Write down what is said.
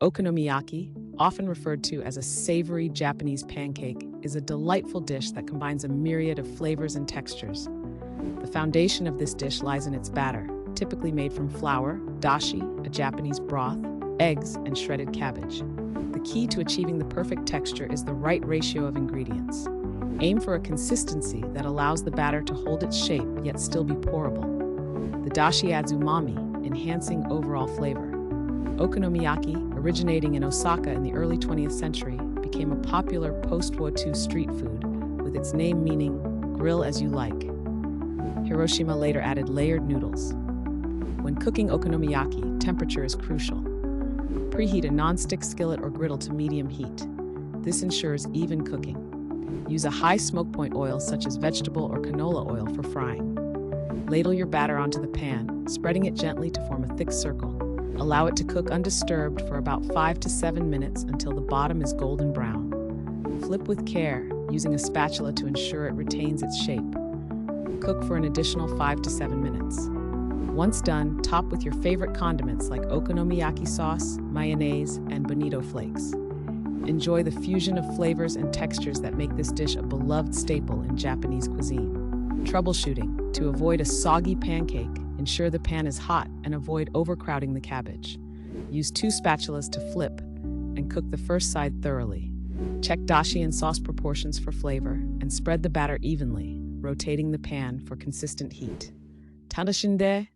Okonomiyaki, often referred to as a savory Japanese pancake, is a delightful dish that combines a myriad of flavors and textures. The foundation of this dish lies in its batter, typically made from flour, dashi, a Japanese broth, eggs, and shredded cabbage. The key to achieving the perfect texture is the right ratio of ingredients. Aim for a consistency that allows the batter to hold its shape yet still be pourable. The dashi adds umami, enhancing overall flavor. Okonomiyaki, originating in Osaka in the early 20th century, became a popular post-War II street food, with its name meaning grill as you like. Hiroshima later added layered noodles. When cooking okonomiyaki, temperature is crucial. Preheat a non-stick skillet or griddle to medium heat. This ensures even cooking. Use a high smoke point oil such as vegetable or canola oil for frying. Ladle your batter onto the pan, spreading it gently to form a thick circle. Allow it to cook undisturbed for about 5 to 7 minutes until the bottom is golden brown. Flip with care, using a spatula to ensure it retains its shape. Cook for an additional 5 to 7 minutes. Once done, top with your favorite condiments like okonomiyaki sauce, mayonnaise, and bonito flakes. Enjoy the fusion of flavors and textures that make this dish a beloved staple in Japanese cuisine. Troubleshooting. To avoid a soggy pancake, ensure the pan is hot and avoid overcrowding the cabbage. Use 2 spatulas to flip and cook the first side thoroughly. Check dashi and sauce proportions for flavor and spread the batter evenly, rotating the pan for consistent heat. Tadashinde